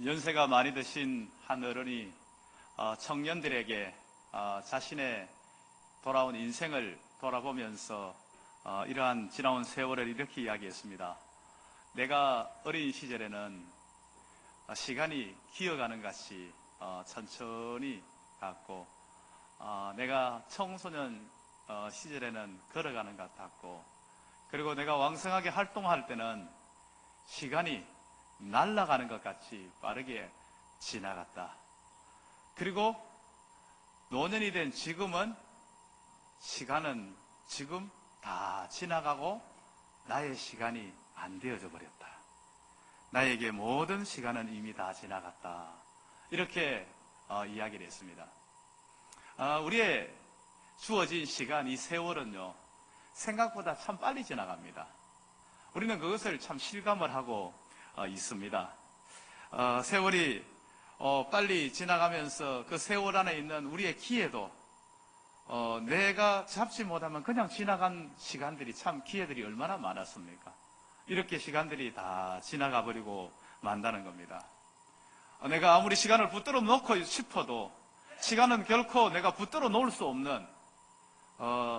연세가 많이 드신 한 어른이 청년들에게 자신의 돌아온 인생을 돌아보면서 이러한 지나온 세월을 이렇게 이야기했습니다. 내가 어린 시절에는 시간이 기어가는 것 같이 천천히 갔고, 내가 청소년 시절에는 걸어가는 것 같았고, 그리고 내가 왕성하게 활동할 때는 시간이 날아가는 것 같이 빠르게 지나갔다. 그리고 노년이 된 지금은 시간은 지금 다 지나가고 나의 시간이 안 되어져 버렸다. 나에게 모든 시간은 이미 다 지나갔다. 이렇게 이야기를 했습니다. 우리의 주어진 시간, 이 세월은요, 생각보다 참 빨리 지나갑니다. 우리는 그것을 참 실감을 하고 있습니다. 세월이 빨리 지나가면서 그 세월 안에 있는 우리의 기회도 내가 잡지 못하면 그냥 지나간 시간들이, 참 기회들이 얼마나 많았습니까? 이렇게 시간들이 다 지나가 버리고 만다는 겁니다. 내가 아무리 시간을 붙들어 놓고 싶어도 시간은 결코 내가 붙들어 놓을 수 없는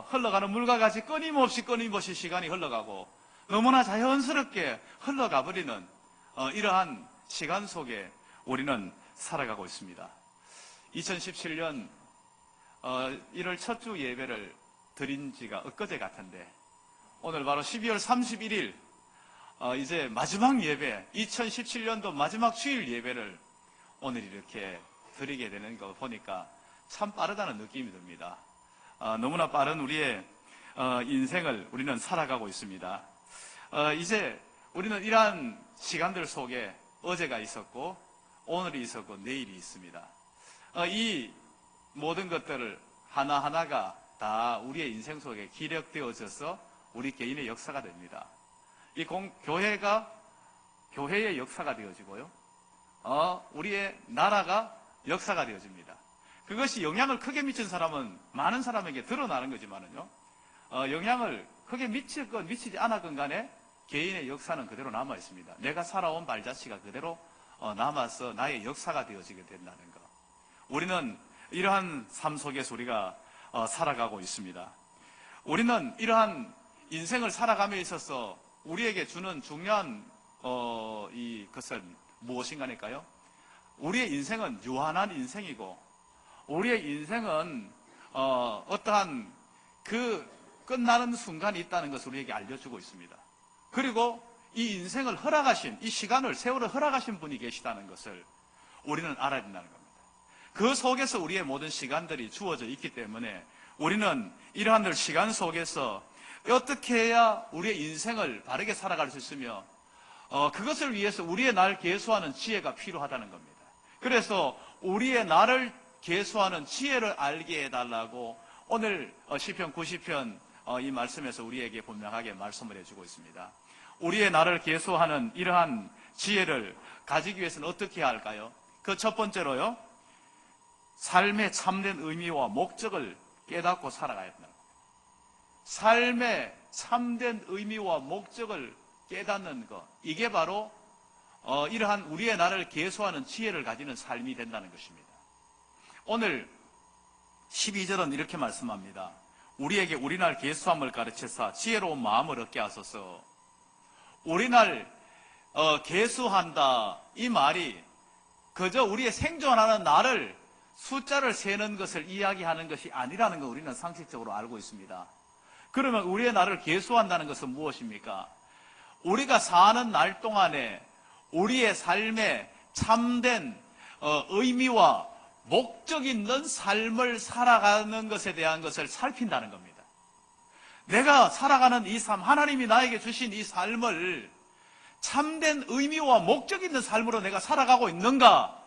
흘러가는 물과 같이 끊임없이 시간이 흘러가고 너무나 자연스럽게 흘러가 버리는 이러한 시간 속에 우리는 살아가고 있습니다. 2017년 1월 첫 주 예배를 드린 지가 엊그제 같은데, 오늘 바로 12월 31일 이제 마지막 예배, 2017년도 마지막 주일 예배를 오늘 이렇게 드리게 되는 거 보니까 참 빠르다는 느낌이 듭니다. 너무나 빠른 우리의 인생을 우리는 살아가고 있습니다. 이제 우리는 이러한 시간들 속에 어제가 있었고 오늘이 있었고 내일이 있습니다. 이 모든 것들을 하나하나가 다 우리의 인생 속에 기록되어져서 우리 개인의 역사가 됩니다. 이 교회가 교회의 역사가 되어지고요, 우리의 나라가 역사가 되어집니다. 그것이 영향을 크게 미친 사람은 많은 사람에게 드러나는 거지만은요, 영향을 크게 미치건 미치지 않았건 간에 개인의 역사는 그대로 남아 있습니다. 내가 살아온 발자취가 그대로 남아서 나의 역사가 되어지게 된다는 것. 우리는 이러한 삶 속에서 우리가 살아가고 있습니다. 우리는 이러한 인생을 살아감에 있어서 우리에게 주는 중요한 것은 무엇인가니까요? 우리의 인생은 유한한 인생이고, 우리의 인생은 어떠한 그 끝나는 순간이 있다는 것을 우리에게 알려주고 있습니다. 그리고 이 인생을 허락하신, 이 시간을, 세월을 허락하신 분이 계시다는 것을 우리는 알아야 된다는 겁니다. 그 속에서 우리의 모든 시간들이 주어져 있기 때문에 우리는 이러한 시간 속에서 어떻게 해야 우리의 인생을 바르게 살아갈 수 있으며 그것을 위해서 우리의 날 계수하는 지혜가 필요하다는 겁니다. 그래서 우리의 날을 계수하는 지혜를 알게 해달라고 오늘 시편 90편 이 말씀에서 우리에게 분명하게 말씀을 해주고 있습니다. 우리의 날을 계수하는 이러한 지혜를 가지기 위해서는 어떻게 해야 할까요? 그 첫 번째로요, 삶의 참된 의미와 목적을 깨닫고 살아가야 된다. 삶의 참된 의미와 목적을 깨닫는 것, 이게 바로 이러한 우리의 나를 계수하는 지혜를 가지는 삶이 된다는 것입니다. 오늘 12절은 이렇게 말씀합니다. 우리에게 우리 날 계수함을 가르쳐서 지혜로운 마음을 얻게 하소서. 우리 날 계수한다, 이 말이 그저 우리의 생존하는 날을, 숫자를 세는 것을 이야기하는 것이 아니라는 걸 우리는 상식적으로 알고 있습니다. 그러면 우리의 날을 계수한다는 것은 무엇입니까? 우리가 사는 날 동안에 우리의 삶에 참된 의미와 목적 있는 삶을 살아가는 것에 대한 것을 살핀다는 겁니다. 내가 살아가는 이 삶, 하나님이 나에게 주신 이 삶을 참된 의미와 목적 있는 삶으로 내가 살아가고 있는가,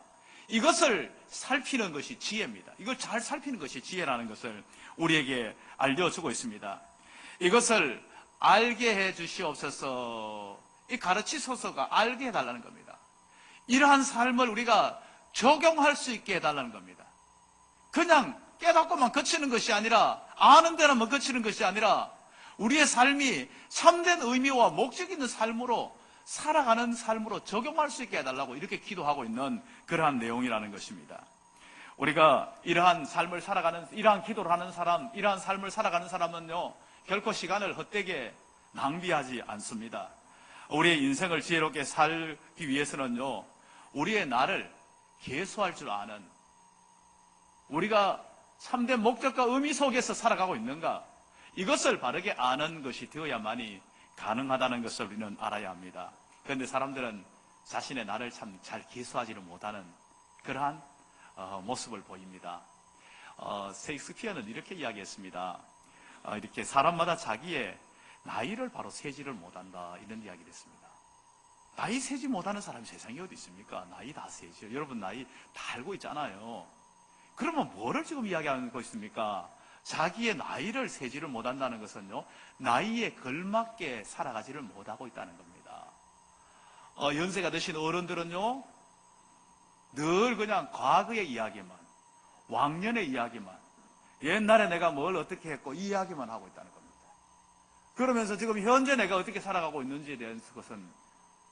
이것을 살피는 것이 지혜입니다. 이걸 잘 살피는 것이 지혜라는 것을 우리에게 알려주고 있습니다. 이것을 알게 해 주시옵소서. 이 가르치소서가 알게 해달라는 겁니다. 이러한 삶을 우리가 적용할 수 있게 해달라는 겁니다. 그냥 깨닫고만 그치는 것이 아니라, 아는 데로만 그치는 것이 아니라 우리의 삶이 참된 의미와 목적 있는 삶으로 살아가는 삶으로 적용할 수 있게 해달라고 이렇게 기도하고 있는 그러한 내용이라는 것입니다. 우리가 이러한 삶을 살아가는, 이러한 기도를 하는 사람, 이러한 삶을 살아가는 사람은요, 결코 시간을 헛되게 낭비하지 않습니다. 우리의 인생을 지혜롭게 살기 위해서는요, 우리의 나를 계수할 줄 아는, 우리가 참된 목적과 의미 속에서 살아가고 있는가, 이것을 바르게 아는 것이 되어야만이 가능하다는 것을 우리는 알아야 합니다. 그런데 사람들은 자신의 나를 참 잘 계수하지를 못하는 그러한 모습을 보입니다. 셰익스피어는 이렇게 이야기했습니다. 이렇게 사람마다 자기의 나이를 바로 세지를 못한다, 이런 이야기를 했습니다. 나이 세지 못하는 사람이 세상에 어디 있습니까? 나이 다 세죠. 여러분 나이 다 알고 있잖아요. 그러면 뭐를 지금 이야기하는 것입니까? 자기의 나이를 세지를 못한다는 것은요, 나이에 걸맞게 살아가지를 못하고 있다는 겁니다. 연세가 드신 어른들은요, 늘 그냥 과거의 이야기만, 왕년의 이야기만, 옛날에 내가 뭘 어떻게 했고 이 이야기만 하고 있다는 겁니다. 그러면서 지금 현재 내가 어떻게 살아가고 있는지에 대한 것은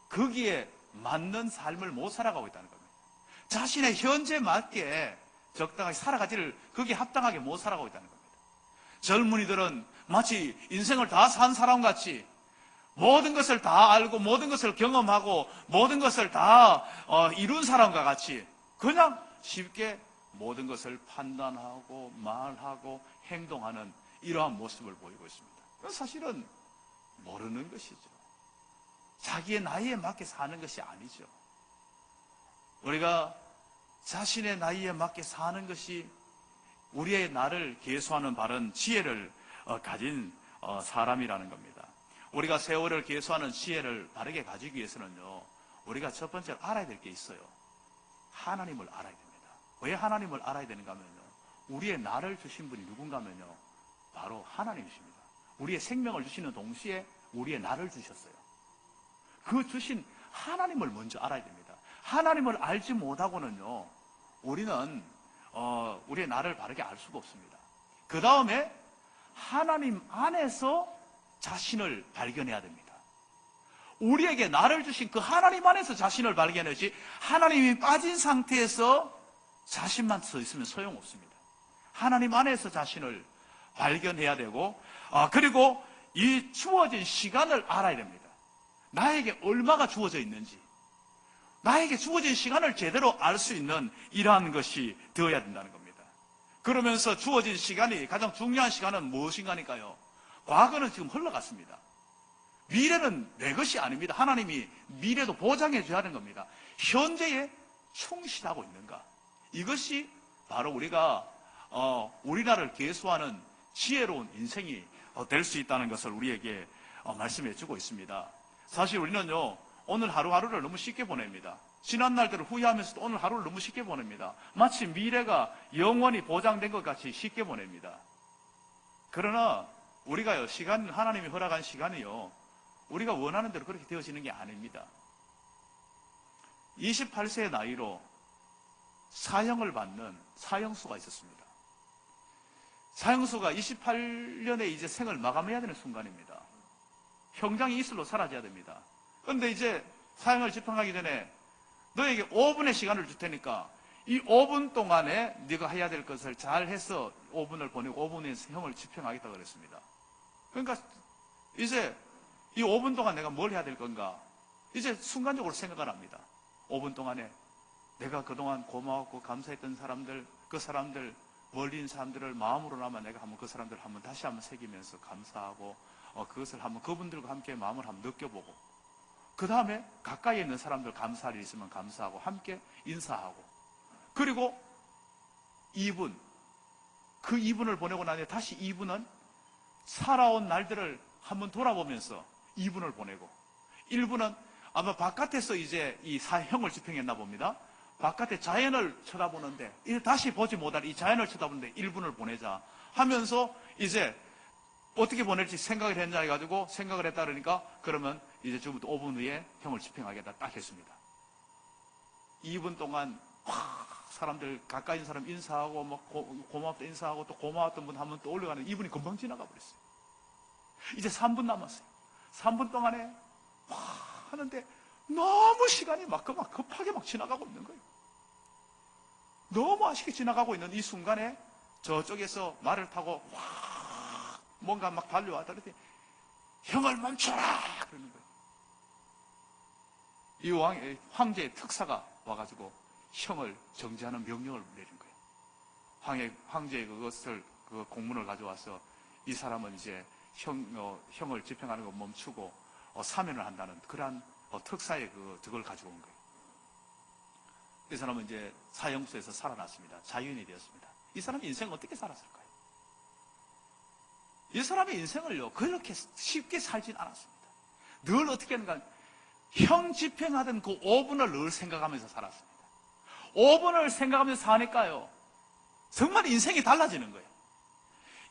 거기에 맞는 삶을 못 살아가고 있다는 겁니다. 자신의 현재 맞게 적당하게 살아가지를 거기에 합당하게 못 살아가고 있다는 겁니다. 젊은이들은 마치 인생을 다 산 사람같이 모든 것을 다 알고 모든 것을 경험하고 모든 것을 다 이룬 사람과 같이 그냥 쉽게 모든 것을 판단하고 말하고 행동하는 이러한 모습을 보이고 있습니다. 사실은 모르는 것이죠. 자기의 나이에 맞게 사는 것이 아니죠. 우리가 자신의 나이에 맞게 사는 것이 우리의 나를 계수하는 바른 지혜를 가진 사람이라는 겁니다. 우리가 세월을 계수하는 지혜를 바르게 가지기 위해서는요, 우리가 첫 번째로 알아야 될 게 있어요. 하나님을 알아야 됩니다. 왜 하나님을 알아야 되는가 하면요, 우리의 나를 주신 분이 누군가 하면요, 바로 하나님이십니다. 우리의 생명을 주시는 동시에 우리의 나를 주셨어요. 그 주신 하나님을 먼저 알아야 됩니다. 하나님을 알지 못하고는요, 우리는 우리의 나를 바르게 알 수가 없습니다. 그 다음에 하나님 안에서 자신을 발견해야 됩니다. 우리에게 나를 주신 그 하나님 안에서 자신을 발견하지, 하나님이 빠진 상태에서 자신만 서 있으면 소용없습니다. 하나님 안에서 자신을 발견해야 되고, 그리고 이 주어진 시간을 알아야 됩니다. 나에게 얼마가 주어져 있는지, 나에게 주어진 시간을 제대로 알 수 있는 이러한 것이 되어야 된다는 겁니다. 그러면서 주어진 시간이, 가장 중요한 시간은 무엇인가니까요, 과거는 지금 흘러갔습니다. 미래는 내 것이 아닙니다. 하나님이 미래도 보장해 줘야 하는 겁니다. 현재에 충실하고 있는가, 이것이 바로 우리가 우리나라를 계수하는 지혜로운 인생이 될 수 있다는 것을 우리에게 말씀해 주고 있습니다. 사실 우리는요, 오늘 하루하루를 너무 쉽게 보냅니다. 지난 날들을 후회하면서도 오늘 하루를 너무 쉽게 보냅니다. 마치 미래가 영원히 보장된 것 같이 쉽게 보냅니다. 그러나 우리가요, 시간, 하나님이 허락한 시간이요, 우리가 원하는 대로 그렇게 되어지는 게 아닙니다. 28세의 나이로 사형을 받는 사형수가 있었습니다. 사형수가 28년에 이제 생을 마감해야 되는 순간입니다. 형장이 이슬로 사라져야 됩니다. 그런데 이제 사형을 집행하기 전에 너에게 5분의 시간을 줄 테니까 이 5분 동안에 네가 해야 될 것을 잘 해서 5분을 보내고 5분의 형을 집행하겠다고 그랬습니다. 그러니까 이제 이 5분 동안 내가 뭘 해야 될 건가, 이제 순간적으로 생각을 합니다. 5분 동안에 내가 그동안 고마웠고 감사했던 사람들, 그 사람들, 멀리 있는 사람들을 마음으로나마 내가 한번 그 사람들을 한번 다시 한번 새기면서 감사하고, 그것을 한번 그분들과 함께 마음을 한번 느껴보고, 그 다음에 가까이에 있는 사람들 감사할 일 있으면 감사하고 함께 인사하고, 그리고 2분, 그 2분을 보내고 나니 다시 2분은 살아온 날들을 한번 돌아보면서 2분을 보내고, 1분은 아마 바깥에서 이제 이 사형을 집행했나 봅니다. 바깥에 자연을 쳐다보는데, 이제 다시 보지 못할 이 자연을 쳐다보는데 1분을 보내자 하면서 이제 어떻게 보낼지 생각을 했냐 해가지고 생각을 했다 그러니까, 그러면 이제 지금부터 5분 후에 형을 집행하겠다 딱 했습니다. 2분 동안 사람들, 가까이 있는 사람 인사하고, 고맙다 인사하고, 또 고마웠던 분 한 번 또 올려가는 2분이 금방 지나가 버렸어요. 이제 3분 남았어요. 3분 동안에 하는데 너무 시간이 막 급하게 막 지나가고 있는 거예요. 너무 아쉽게 지나가고 있는 이 순간에 저쪽에서 말을 타고 확 뭔가 막 달려와더니 형을 멈춰라! 그러는 거예요. 이 황제의 특사가 와가지고 형을 정지하는 명령을 내린 거예요. 황제의 그 공문을 가져와서 이 사람은 이제 형을 집행하는 거 멈추고 사면을 한다는 그러한 특사의 그걸 가지고 온 거예요. 이 사람은 이제 사형수에서 살아났습니다. 자유인이 되었습니다. 이 사람의 인생은 어떻게 살았을까요? 이 사람의 인생을요, 그렇게 쉽게 살진 않았습니다. 늘 어떻게 하는가, 형 집행하던 그 5분을 늘 생각하면서 살았습니다. 5분을 생각하면서 사니까요, 정말 인생이 달라지는 거예요.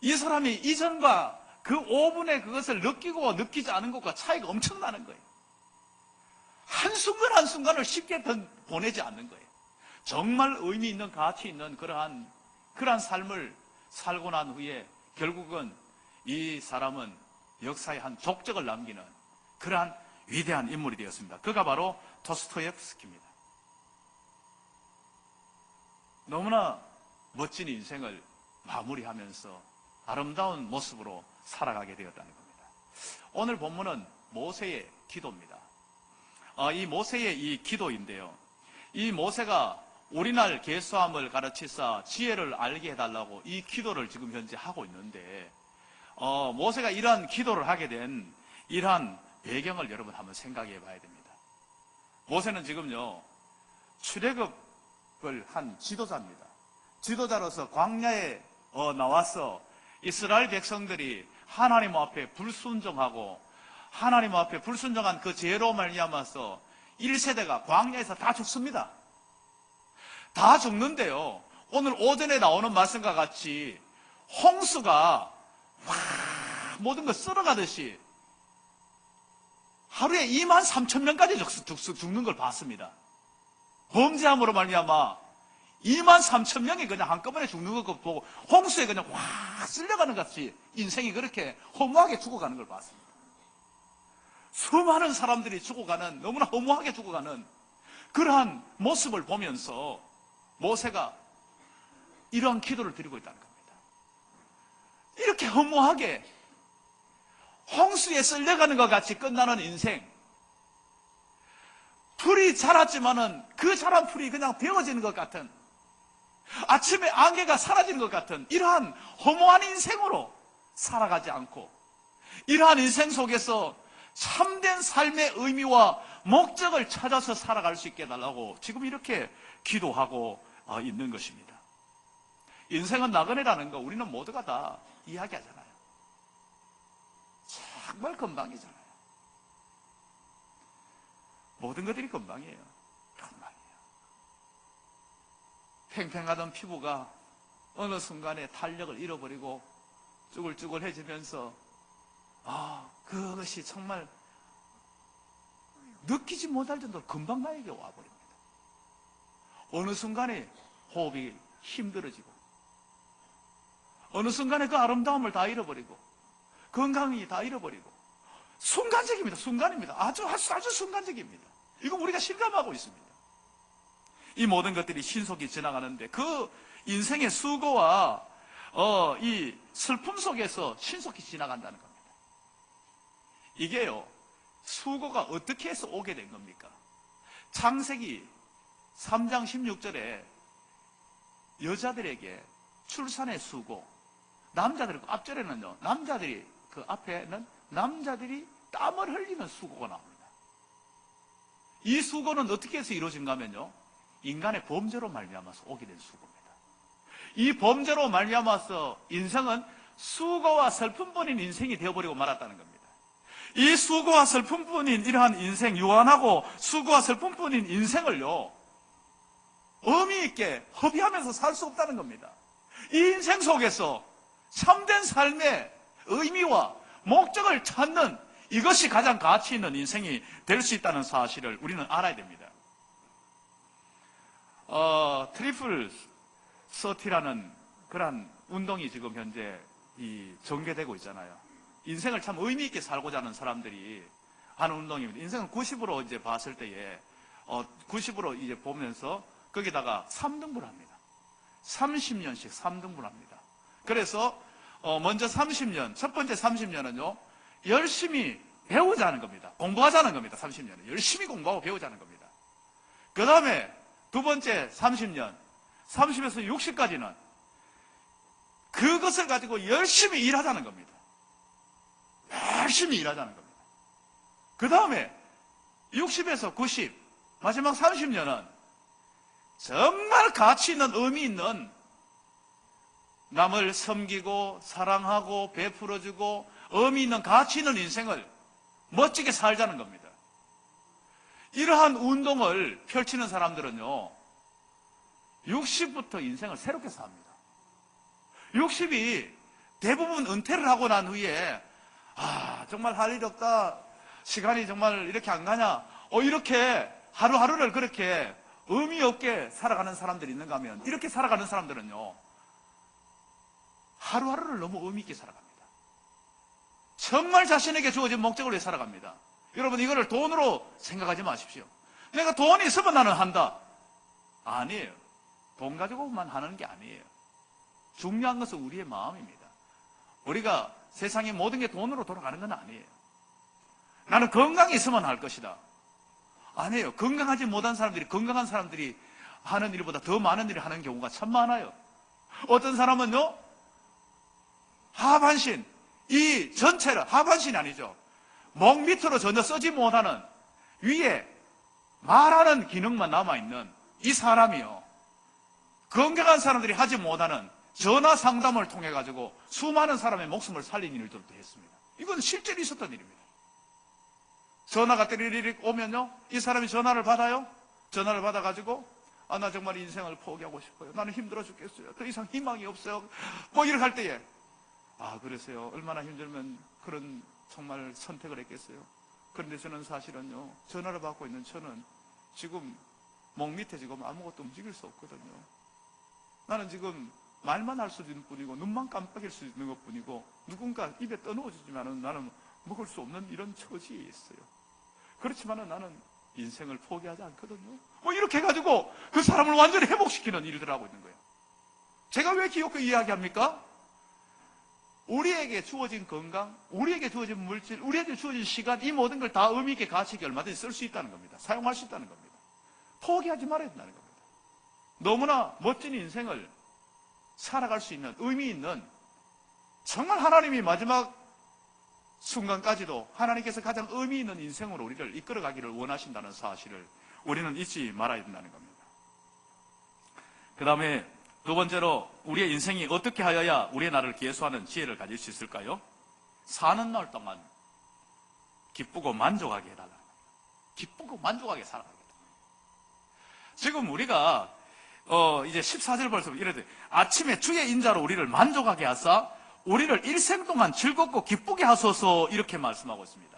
이 사람이 이전과 그 5분의 그것을 느끼고 느끼지 않은 것과 차이가 엄청나는 거예요. 한순간 한순간을 쉽게 보내지 않는 거예요. 정말 의미 있는 가치 있는 그러한 삶을 살고 난 후에 결국은 이 사람은 역사에 한 족적을 남기는 그러한 위대한 인물이 되었습니다. 그가 바로 도스토옙스키입니다. 너무나 멋진 인생을 마무리하면서 아름다운 모습으로 살아가게 되었다는 겁니다. 오늘 본문은 모세의 기도입니다. 이 모세의 이 기도인데요. 이 모세가 우리날 계수함을 가르치사 지혜를 알게 해달라고 이 기도를 지금 현재 하고 있는데, 모세가 이러한 기도를 하게 된 이러한 배경을 여러분 한번 생각해 봐야 됩니다. 모세는 지금요, 출애굽을 한 지도자입니다. 지도자로서 광야에 나와서 이스라엘 백성들이 하나님 앞에 불순종하고 하나님 앞에 불순종한 그 죄로 말미암아서 1세대가 광야에서 다 죽습니다. 다 죽는데요, 오늘 오전에 나오는 말씀과 같이 홍수가 모든 걸 쓸어가듯이 하루에 23,000명까지 죽는 걸 봤습니다. 범죄함으로 말미암아 23,000명이 그냥 한꺼번에 죽는 것 보고 홍수에 그냥 확 쓸려가는 것 같이 인생이 그렇게 허무하게 죽어가는 걸 봤습니다. 수많은 사람들이 죽어가는, 너무나 허무하게 죽어가는 그러한 모습을 보면서 모세가 이러한 기도를 드리고 있다는 겁니다. 이렇게 허무하게 홍수에 쓸려가는 것 같이 끝나는 인생, 풀이 자랐지만은 그 자란 풀이 그냥 베어지는 것 같은, 아침에 안개가 사라지는 것 같은 이러한 허무한 인생으로 살아가지 않고, 이러한 인생 속에서 참된 삶의 의미와 목적을 찾아서 살아갈 수 있게 해달라고 지금 이렇게 기도하고 있는 것입니다. 인생은 나그네라는 거 우리는 모두가 다 이야기하잖아요. 정말 금방이잖아요. 모든 것들이 금방이에요. 금방이에요. 팽팽하던 피부가 어느 순간에 탄력을 잃어버리고 쭈글쭈글해지면서 그것이 정말 느끼지 못할 정도로 금방 나에게 와버립니다. 어느 순간에 호흡이 힘들어지고, 어느 순간에 그 아름다움을 다 잃어버리고, 건강이 다 잃어버리고, 순간적입니다. 순간입니다. 아주 순간적입니다. 이거 우리가 실감하고 있습니다. 이 모든 것들이 신속히 지나가는데 그 인생의 수고와 이 슬픔 속에서 신속히 지나간다는 겁니다. 이게요, 수고가 어떻게 해서 오게 된 겁니까? 창세기 3장 16절에 여자들에게 출산의 수고, 남자들이 앞절에는요, 남자들이 그 앞에는 남자들이 땀을 흘리는 수고가 나옵니다. 이 수고는 어떻게 해서 이루어진가 하면요, 인간의 범죄로 말미암아서 오게 된 수고입니다. 이 범죄로 말미암아서 인생은 수고와 슬픔뿐인 인생이 되어버리고 말았다는 겁니다. 이 수고와 슬픔뿐인 이러한 인생, 유한하고 수고와 슬픔뿐인 인생을요, 의미 있게 허비하면서 살 수 없다는 겁니다. 이 인생 속에서 참된 삶의 의미와 목적을 찾는, 이것이 가장 가치 있는 인생이 될 수 있다는 사실을 우리는 알아야 됩니다. 트리플 서티라는 그런 운동이 지금 현재 전개되고 있잖아요. 인생을 참 의미 있게 살고자 하는 사람들이 하는 운동입니다. 인생은 90으로 이제 봤을 때에 90으로 이제 보면서 거기다가 3등분 합니다. 30년씩 3등분 합니다. 그래서 먼저 30년, 첫 번째 30년은요, 열심히 배우자는 겁니다. 공부하자는 겁니다. 30년은 열심히 공부하고 배우자는 겁니다. 그 다음에 두 번째 30년, 30에서 60까지는 그것을 가지고 열심히 일하자는 겁니다. 열심히 일하자는 겁니다. 그 다음에 60에서 90, 마지막 30년은 정말 가치 있는 의미 있는 남을 섬기고 사랑하고 베풀어주고 의미 있는 가치 있는 인생을 멋지게 살자는 겁니다. 이러한 운동을 펼치는 사람들은요, 60부터 인생을 새롭게 삽니다. 60이 대부분 은퇴를 하고 난 후에 정말 할 일 없다, 시간이 정말 이렇게 안 가냐, 이렇게 하루하루를 그렇게 의미 없게 살아가는 사람들이 있는가 하면, 이렇게 살아가는 사람들은요, 하루하루를 너무 의미 있게 살아갑니다. 정말 자신에게 주어진 목적을 위해 살아갑니다. 여러분, 이거를 돈으로 생각하지 마십시오. 내가 돈이 있으면 나는 한다. 아니에요. 돈 가지고만 하는 게 아니에요. 중요한 것은 우리의 마음입니다. 우리가 세상의 모든 게 돈으로 돌아가는 건 아니에요. 나는 건강이 있으면 할 것이다. 아니에요. 건강하지 못한 사람들이, 건강한 사람들이 하는 일보다 더 많은 일을 하는 경우가 참 많아요. 어떤 사람은요, 하반신, 이 전체를, 하반신이 아니죠, 목 밑으로 전혀 쓰지 못하는 위에 말하는 기능만 남아있는 이 사람이요, 건강한 사람들이 하지 못하는 전화 상담을 통해 가지고 수많은 사람의 목숨을 살린 일들도 했습니다. 이건 실제로 있었던 일입니다. 전화가 띠리리릭 오면요, 이 사람이 전화를 받아요. 전화를 받아가지고, 나 정말 인생을 포기하고 싶어요. 나는 힘들어 죽겠어요. 더 이상 희망이 없어요. 뭐 이렇게 할 때에, 그러세요. 얼마나 힘들면 그런 정말 선택을 했겠어요. 그런데 저는 사실은요, 전화를 받고 있는 저는 지금 목 밑에 지금 아무것도 움직일 수 없거든요. 나는 지금 말만 할 수 있는 뿐이고 눈만 깜빡일 수 있는 것 뿐이고 누군가 입에 떠넣어주지만은 나는 먹을 수 없는 이런 처지에 있어요. 그렇지만은 나는 인생을 포기하지 않거든요. 뭐 이렇게 해가지고 그 사람을 완전히 회복시키는 일들을 하고 있는 거예요. 제가 왜 기독교 이야기합니까? 우리에게 주어진 건강, 우리에게 주어진 물질, 우리에게 주어진 시간, 이 모든 걸 다 의미 있게 가치 있게 얼마든지 쓸 수 있다는 겁니다. 사용할 수 있다는 겁니다. 포기하지 말아야 된다는 겁니다. 너무나 멋진 인생을 살아갈 수 있는, 의미 있는, 정말 하나님이 마지막 순간까지도 하나님께서 가장 의미 있는 인생으로 우리를 이끌어가기를 원하신다는 사실을 우리는 잊지 말아야 된다는 겁니다. 그 다음에 두 번째로, 우리의 인생이 어떻게 하여야 우리의 나를 계수하는 지혜를 가질 수 있을까요? 사는 날 동안 기쁘고 만족하게 해달라는 겁니다. 기쁘고 만족하게 살아가겠다. 지금 우리가 이제 14절 벌써 이래도, 아침에 주의 인자로 우리를 만족하게 하사 우리를 일생 동안 즐겁고 기쁘게 하소서, 이렇게 말씀하고 있습니다.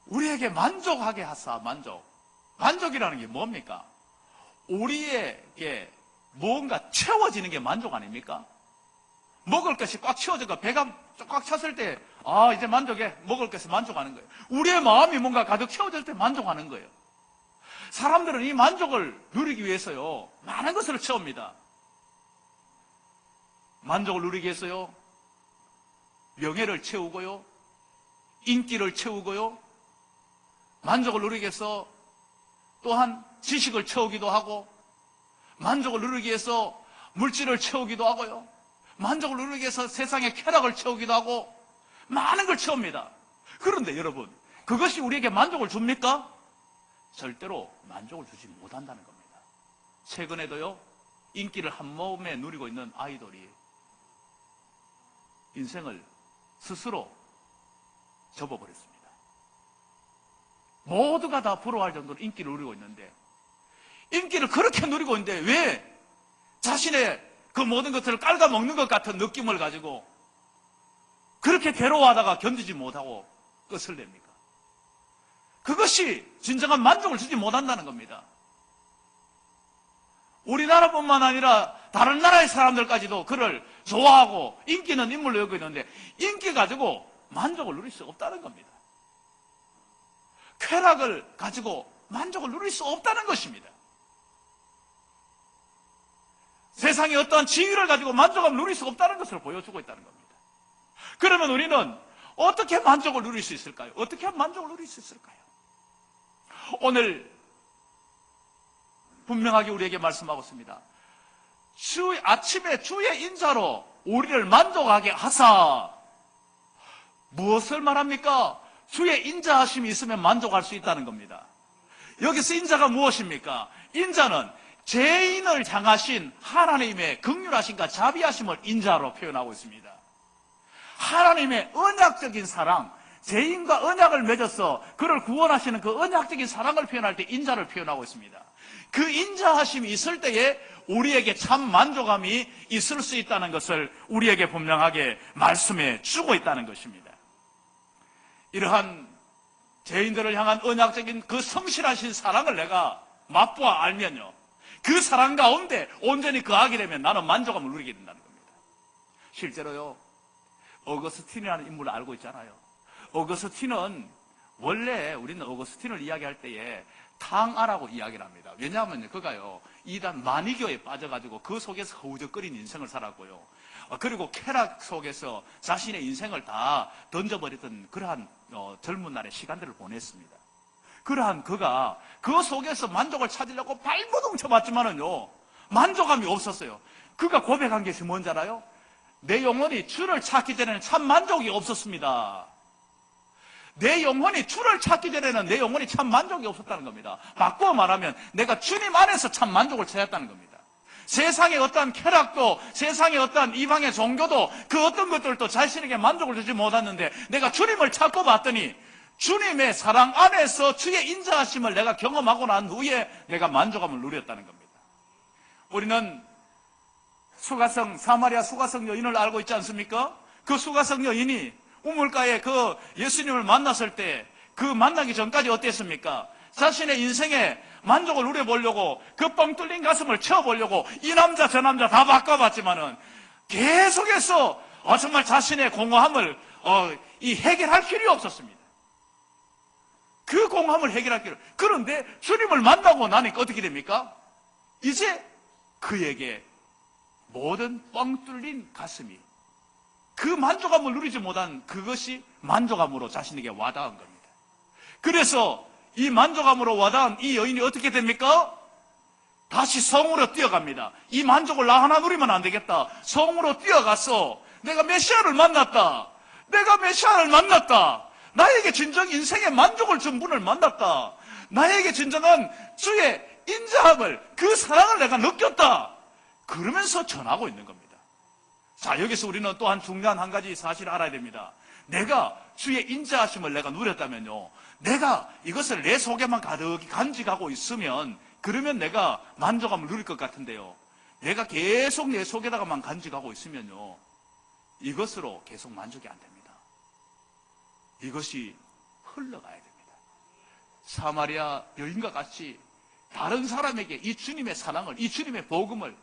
우리에게 만족하게 하사. 만족이라는 게 뭡니까? 우리에게 뭔가 채워지는 게 만족 아닙니까? 먹을 것이 꽉 채워져서 배가 꽉 찼을 때, 이제 만족해. 먹을 것에 만족하는 거예요. 우리의 마음이 뭔가 가득 채워질 때 만족하는 거예요. 사람들은 이 만족을 누리기 위해서요, 많은 것을 채웁니다. 만족을 누리기 위해서요, 명예를 채우고요, 인기를 채우고요, 만족을 누리기 위해서 또한 지식을 채우기도 하고, 만족을 누리기 위해서 물질을 채우기도 하고요, 만족을 누리기 위해서 세상의 쾌락을 채우기도 하고, 많은 걸 채웁니다. 그런데 여러분, 그것이 우리에게 만족을 줍니까? 절대로 만족을 주지 못한다는 겁니다. 최근에도요, 인기를 한 몸에 누리고 있는 아이돌이 인생을 스스로 접어버렸습니다. 모두가 다 부러워할 정도로 인기를 누리고 있는데, 인기를 그렇게 누리고 있는데 왜 자신의 그 모든 것들을 깔아먹는 것 같은 느낌을 가지고 그렇게 괴로워하다가 견디지 못하고 끝을 냅니까? 그것이 진정한 만족을 주지 못한다는 겁니다. 우리나라뿐만 아니라 다른 나라의 사람들까지도 그를 좋아하고 인기 있는 인물로 여기고 있는데, 인기 가지고 만족을 누릴 수 없다는 겁니다. 쾌락을 가지고 만족을 누릴 수 없다는 것입니다. 세상의 어떠한 지위를 가지고 만족감을 누릴 수 없다는 것을 보여주고 있다는 겁니다. 그러면 우리는 어떻게 만족을 누릴 수 있을까요? 어떻게 하면 만족을 누릴 수 있을까요? 오늘 분명하게 우리에게 말씀하고 있습니다. 아침에 주의 인자로 우리를 만족하게 하사. 무엇을 말합니까? 주의 인자하심이 있으면 만족할 수 있다는 겁니다. 여기서 인자가 무엇입니까? 인자는 죄인을 향하신 하나님의 긍휼하심과 자비하심을 인자로 표현하고 있습니다. 하나님의 언약적인 사랑, 죄인과 언약을 맺어서 그를 구원하시는 그 언약적인 사랑을 표현할 때 인자를 표현하고 있습니다. 그 인자하심이 있을 때에 우리에게 참 만족감이 있을 수 있다는 것을 우리에게 분명하게 말씀해 주고 있다는 것입니다. 이러한 죄인들을 향한 언약적인 그 성실하신 사랑을 내가 맛보아 알면요, 그 사랑 가운데 온전히 거하게 되면 나는 만족감을 누리게 된다는 겁니다. 실제로요, 어거스틴이라는 인물을 알고 있잖아요. 어거스틴은 원래 우리는 어거스틴을 이야기할 때에 탕아라고 이야기를 합니다. 왜냐하면 그가요, 이단 마니교에 빠져가지고 그 속에서 허우적거린 인생을 살았고요. 그리고 쾌락 속에서 자신의 인생을 다 던져버렸던 그러한 젊은 날의 시간들을 보냈습니다. 그러한 그가 그 속에서 만족을 찾으려고 발버둥 쳐봤지만은요, 만족감이 없었어요. 그가 고백한 것이 뭔지 알아요? 내 영혼이 주를 찾기 전에는 참 만족이 없었습니다. 내 영혼이 주를 찾기 전에는 내 영혼이 참 만족이 없었다는 겁니다. 바꾸어 말하면 내가 주님 안에서 참 만족을 찾았다는 겁니다. 세상의 어떠한 쾌락도, 세상의 어떠한 이방의 종교도, 그 어떤 것들도 자신에게 만족을 주지 못했는데 내가 주님을 찾고 봤더니 주님의 사랑 안에서 주의 인자하심을 내가 경험하고 난 후에 내가 만족감을 누렸다는 겁니다. 우리는 사마리아 수가성 여인을 알고 있지 않습니까? 그 수가성 여인이 우물가에 그 예수님을 만났을 때 그 만나기 전까지 어땠습니까? 자신의 인생에 만족을 누려보려고 그 뻥 뚫린 가슴을 채워보려고 이 남자 저 남자 다 바꿔봤지만은 계속해서 정말 자신의 공허함을 해결할 필요 없었습니다. 그 공허함을 해결할 필요. 그런데 주님을 만나고 나니까 어떻게 됩니까? 이제 그에게 모든 뻥 뚫린 가슴이, 그 만족감을 누리지 못한 그것이 만족감으로 자신에게 와닿은 겁니다. 그래서 이 만족감으로 와닿은 이 여인이 어떻게 됩니까? 다시 성으로 뛰어갑니다. 이 만족을 나 하나 누리면 안 되겠다. 성으로 뛰어가서 내가 메시아를 만났다. 내가 메시아를 만났다. 나에게 진정 인생의 만족을 준 분을 만났다. 나에게 진정한 주의 인자함을, 그 사랑을 내가 느꼈다. 그러면서 전하고 있는 겁니다. 자, 여기서 우리는 또한 중요한 한 가지 사실을 알아야 됩니다. 내가 주의 인자하심을 내가 누렸다면요, 내가 이것을 내 속에만 가득히 간직하고 있으면 그러면 내가 만족감을 누릴 것 같은데요, 내가 계속 내 속에다가만 간직하고 있으면요, 이것으로 계속 만족이 안 됩니다. 이것이 흘러가야 됩니다. 사마리아 여인과 같이 다른 사람에게 이 주님의 사랑을, 이 주님의 복음을,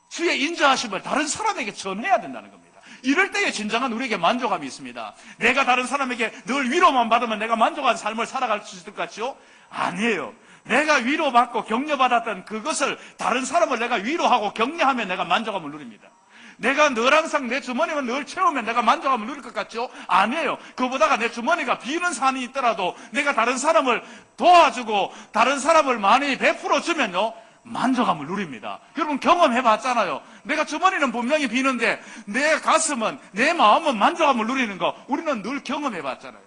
주의 인자하심을 다른 사람에게 전해야 된다는 겁니다. 이럴 때에 진정한 우리에게 만족감이 있습니다. 내가 다른 사람에게 늘 위로만 받으면 내가 만족한 삶을 살아갈 수 있을 것 같죠? 아니에요. 내가 위로받고 격려받았던 그것을 다른 사람을 내가 위로하고 격려하면 내가 만족감을 누립니다. 내가 늘 항상 내 주머니만 늘 채우면 내가 만족감을 누릴 것 같죠? 아니에요. 그보다가 내 주머니가 비는 산이 있더라도 내가 다른 사람을 도와주고 다른 사람을 많이 베풀어 주면요, 만족감을 누립니다. 여러분 경험해 봤잖아요. 내가 주머니는 분명히 비는데 내 가슴은, 내 마음은 만족감을 누리는 거 우리는 늘 경험해 봤잖아요.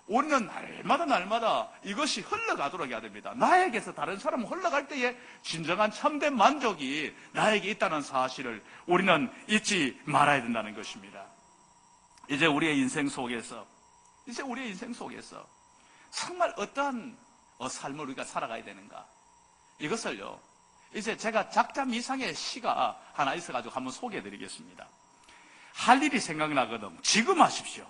우리는 날마다 이것이 흘러가도록 해야 됩니다. 나에게서 다른 사람은 흘러갈 때에 진정한 참된 만족이 나에게 있다는 사실을 우리는 잊지 말아야 된다는 것입니다. 이제 우리의 인생 속에서 정말 어떠한 삶을 우리가 살아가야 되는가, 이것을요, 이제 제가 작자미상의 시가 하나 있어가지고 한번 소개해드리겠습니다. 할 일이 생각나거든 지금 하십시오.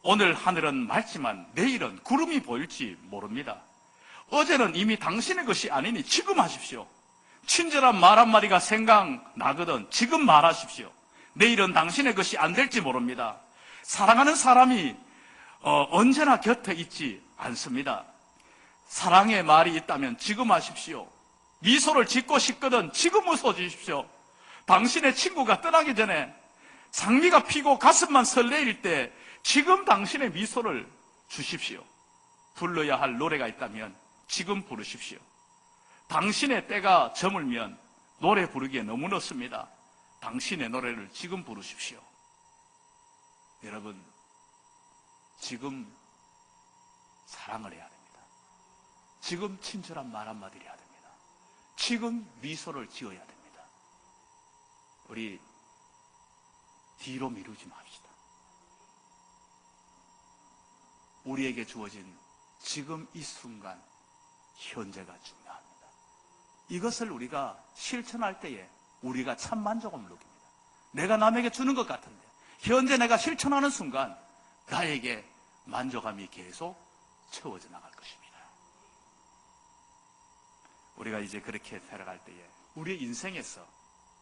오늘 하늘은 맑지만 내일은 구름이 보일지 모릅니다. 어제는 이미 당신의 것이 아니니 지금 하십시오. 친절한 말 한마디가 생각나거든 지금 말하십시오. 내일은 당신의 것이 안 될지 모릅니다. 사랑하는 사람이 언제나 곁에 있지 않습니다. 사랑의 말이 있다면 지금 하십시오. 미소를 짓고 싶거든 지금 웃어주십시오. 당신의 친구가 떠나기 전에 장미가 피고 가슴만 설레일 때 지금 당신의 미소를 주십시오. 불러야 할 노래가 있다면 지금 부르십시오. 당신의 때가 저물면 노래 부르기에 너무 늦습니다. 당신의 노래를 지금 부르십시오. 여러분, 지금 사랑을 해야 됩니다. 지금 친절한 말 한마디를 해야 됩니다. 지금 미소를 지어야 됩니다. 우리 뒤로 미루지 맙시다. 우리에게 주어진 지금 이 순간, 현재가 중요합니다. 이것을 우리가 실천할 때에 우리가 참 만족감을 느낍니다. 내가 남에게 주는 것 같은데 현재 내가 실천하는 순간 나에게 만족감이 계속 채워져 나갈 것입니다. 우리가 이제 그렇게 살아갈 때에 우리의 인생에서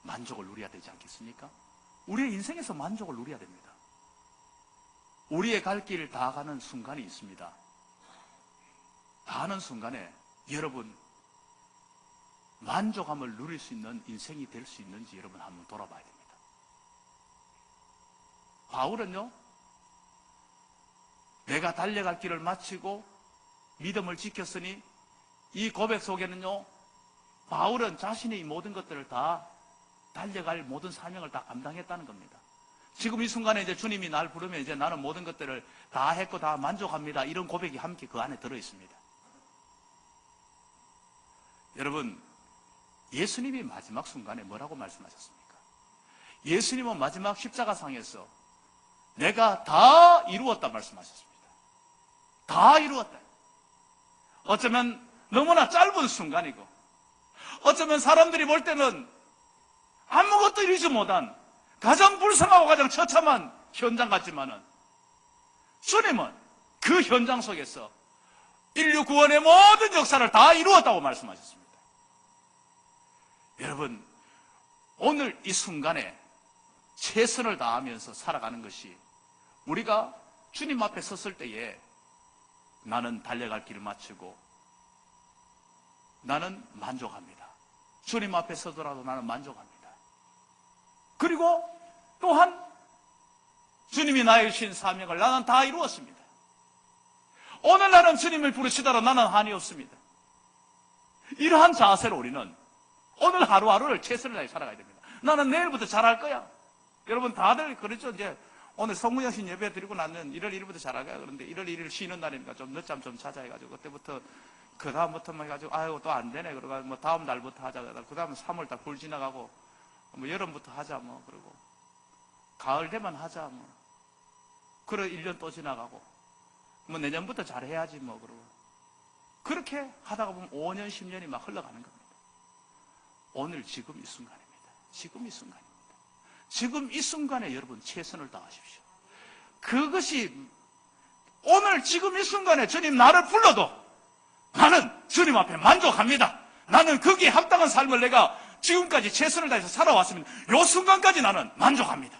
만족을 누려야 되지 않겠습니까? 우리의 인생에서 만족을 누려야 됩니다. 우리의 갈 길을 다 가는 순간이 있습니다. 다 하는 순간에 여러분 만족감을 누릴 수 있는 인생이 될 수 있는지 여러분 한번 돌아봐야 됩니다. 바울은요, 내가 달려갈 길을 마치고 믿음을 지켰으니 이 고백 속에는요, 바울은 자신의 이 모든 것들을 다 달려갈 모든 사명을 다 감당했다는 겁니다. 지금 이 순간에 이제 주님이 날 부르면 이제 나는 모든 것들을 다 했고 다 만족합니다. 이런 고백이 함께 그 안에 들어 있습니다. 여러분, 예수님이 마지막 순간에 뭐라고 말씀하셨습니까? 예수님은 마지막 십자가상에서 내가 다 이루었다 말씀하셨습니다. 다 이루었다. 어쩌면 너무나 짧은 순간이고 어쩌면 사람들이 볼 때는 아무것도 이루지 못한 가장 불쌍하고 가장 처참한 현장 같지만은 주님은 그 현장 속에서 인류 구원의 모든 역사를 다 이루었다고 말씀하셨습니다. 여러분, 오늘 이 순간에 최선을 다하면서 살아가는 것이 우리가 주님 앞에 섰을 때에 나는 달려갈 길을 마치고 나는 만족합니다. 주님 앞에 서더라도 나는 만족합니다. 그리고 또한 주님이 나에게 주신 사명을 나는 다 이루었습니다. 오늘 나는 주님을 부르시더라도 나는 한이 없습니다. 이러한 자세로 우리는 오늘 하루하루를 최선을 다해 살아가야 됩니다. 나는 내일부터 잘할 거야. 여러분 다들 그렇죠. 이제 오늘 성무영신 예배 드리고 나면 1월 1일부터 잘할 거야. 그런데 1월 1일 쉬는 날이니까 좀 늦잠 좀 자자 해가지고 그때부터 그 다음부터만 해가지고 아유 또 안 되네. 그러고 뭐 다음 날부터 하자. 그 다음에 3월 달 불 지나가고 뭐 여름부터 하자 뭐 그러고 가을 되면 하자 뭐 그래 1년 또 지나가고 뭐 내년부터 잘해야지 뭐 그러고 그렇게 하다가 보면 5년 10년이 막 흘러가는 겁니다. 오늘 지금 이 순간입니다. 지금 이 순간입니다. 지금 이 순간에 여러분 최선을 다하십시오. 그것이 오늘 지금 이 순간에 주님 나를 불러도 나는 주님 앞에 만족합니다. 나는 거기에 합당한 삶을 내가 지금까지 최선을 다해서 살아왔습니다. 이 순간까지 나는 만족합니다.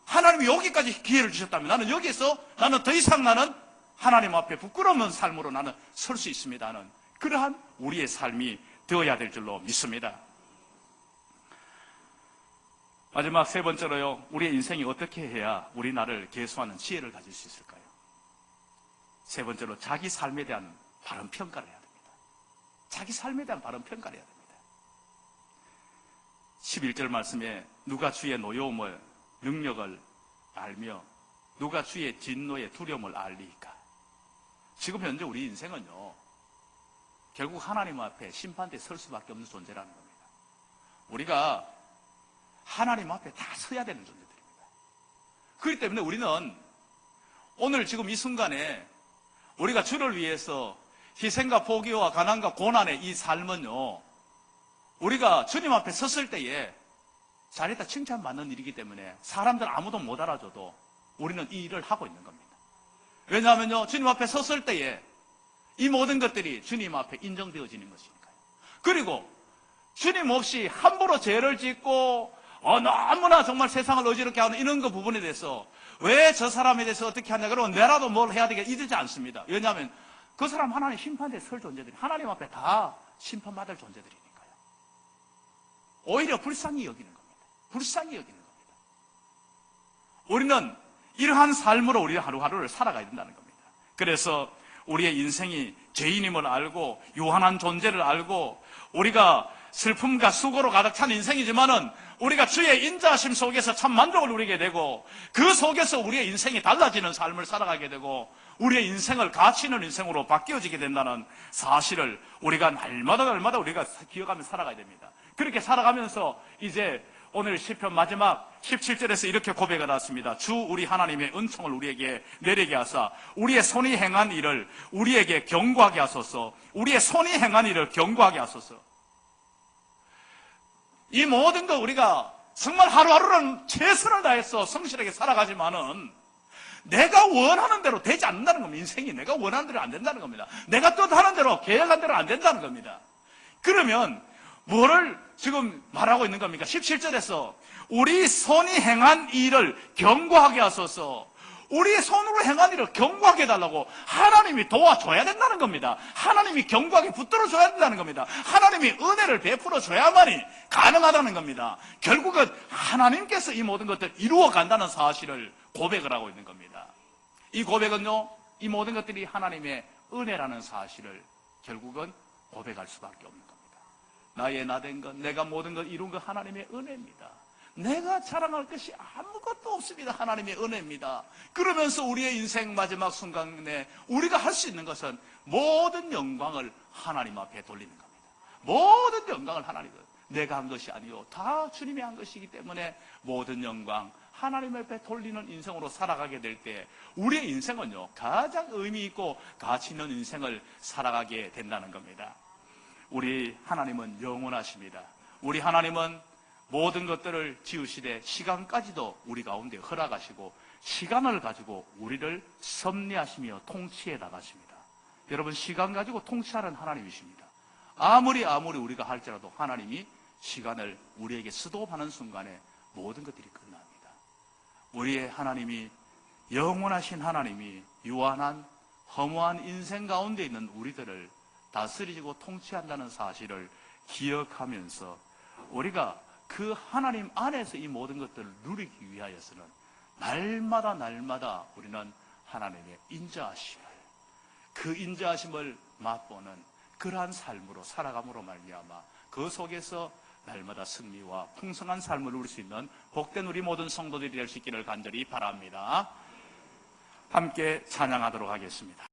하나님이 여기까지 기회를 주셨다면 나는 여기에서 나는 더 이상 나는 하나님 앞에 부끄러운 삶으로 나는 설 수 있습니다. 하는 그러한 우리의 삶이 되어야 될 줄로 믿습니다. 마지막 세 번째로요, 우리의 인생이 어떻게 해야 우리 나를 계수하는 지혜를 가질 수 있을까요? 세 번째로 자기 삶에 대한 바른 평가를 해야 됩니다. 자기 삶에 대한 바른 평가를 해야 됩니다. 11절 말씀에 누가 주의 노여움을 능력을 알며 누가 주의 진노의 두려움을 알리까. 지금 현재 우리 인생은요 결국 하나님 앞에 심판대에 설 수밖에 없는 존재라는 겁니다. 우리가 하나님 앞에 다 서야 되는 존재들입니다. 그렇기 때문에 우리는 오늘 지금 이 순간에 우리가 주를 위해서 희생과 포기와 가난과 고난의 이 삶은요 우리가 주님 앞에 섰을 때에 잘했다 칭찬받는 일이기 때문에 사람들 아무도 못 알아줘도 우리는 이 일을 하고 있는 겁니다. 왜냐하면요 주님 앞에 섰을 때에 이 모든 것들이 주님 앞에 인정되어지는 것이니까요. 그리고 주님 없이 함부로 죄를 짓고 너무나 정말 세상을 어지럽게 하는 이런 그 부분에 대해서 왜 저 사람에 대해서 어떻게 하냐 그러면 내라도 뭘 해야 되겠다 이러지 않습니다. 왜냐하면 그 사람 하나님 심판대에 설 존재들이 하나님 앞에 다 심판받을 존재들이니까요. 오히려 불쌍히 여기는 겁니다. 불쌍히 여기는 겁니다. 우리는 이러한 삶으로 우리 하루하루를 살아가야 된다는 겁니다. 그래서 우리의 인생이 죄인임을 알고 유한한 존재를 알고 우리가 슬픔과 수고로 가득 찬 인생이지만은 우리가 주의 인자하심 속에서 참 만족을 누리게 되고 그 속에서 우리의 인생이 달라지는 삶을 살아가게 되고 우리의 인생을 가치 있는 인생으로 바뀌어지게 된다는 사실을 우리가 날마다 우리가 기억하며 살아가야 됩니다. 그렇게 살아가면서 이제 오늘 시편 마지막 17절에서 이렇게 고백을 하였습니다. 주 우리 하나님의 은총을 우리에게 내리게 하사 우리의 손이 행한 일을 우리에게 경고하게 하소서. 우리의 손이 행한 일을 경고하게 하소서. 이 모든 거 우리가 정말 하루하루는 최선을 다해서 성실하게 살아가지만은 내가 원하는 대로 되지 않는다는 겁니다. 인생이 내가 원하는 대로 안 된다는 겁니다. 내가 뜻하는 대로 계획한 대로 안 된다는 겁니다. 그러면 뭐를 지금 말하고 있는 겁니까? 17절에서 우리 손이 행한 일을 경고하게 하소서. 우리의 손으로 행한 일을 경고하게 해달라고 하나님이 도와줘야 된다는 겁니다. 하나님이 경고하게 붙들어줘야 된다는 겁니다. 하나님이 은혜를 베풀어줘야만이 가능하다는 겁니다. 결국은 하나님께서 이 모든 것들을 이루어간다는 사실을 고백을 하고 있는 겁니다. 이 고백은요, 이 모든 것들이 하나님의 은혜라는 사실을 결국은 고백할 수밖에 없는 겁니다. 나의 나된 것, 내가 모든 것 이룬 것 하나님의 은혜입니다. 내가 자랑할 것이 아무것도 없습니다. 하나님의 은혜입니다. 그러면서 우리의 인생 마지막 순간에 우리가 할 수 있는 것은 모든 영광을 하나님 앞에 돌리는 겁니다. 모든 영광을 하나님, 내가 한 것이 아니요 다 주님이 한 것이기 때문에 모든 영광 하나님 앞에 돌리는 인생으로 살아가게 될 때 우리의 인생은요 가장 의미 있고 가치 있는 인생을 살아가게 된다는 겁니다. 우리 하나님은 영원하십니다. 우리 하나님은 모든 것들을 지으시되 시간까지도 우리 가운데 허락하시고 시간을 가지고 우리를 섭리하시며 통치해 나가십니다. 여러분, 시간 가지고 통치하는 하나님이십니다. 아무리 우리가 할지라도 하나님이 시간을 우리에게 스톱하는 순간에 모든 것들이 끝납니다. 우리의 하나님이, 영원하신 하나님이 유한한 허무한 인생 가운데 있는 우리들을 다스리고 통치한다는 사실을 기억하면서 우리가 그 하나님 안에서 이 모든 것들을 누리기 위하여서는 날마다 우리는 하나님의 인자하심을, 그 인자하심을 맛보는 그러한 삶으로 살아감으로 말미암아 그 속에서 날마다 승리와 풍성한 삶을 누릴 수 있는 복된 우리 모든 성도들이 될 수 있기를 간절히 바랍니다. 함께 찬양하도록 하겠습니다.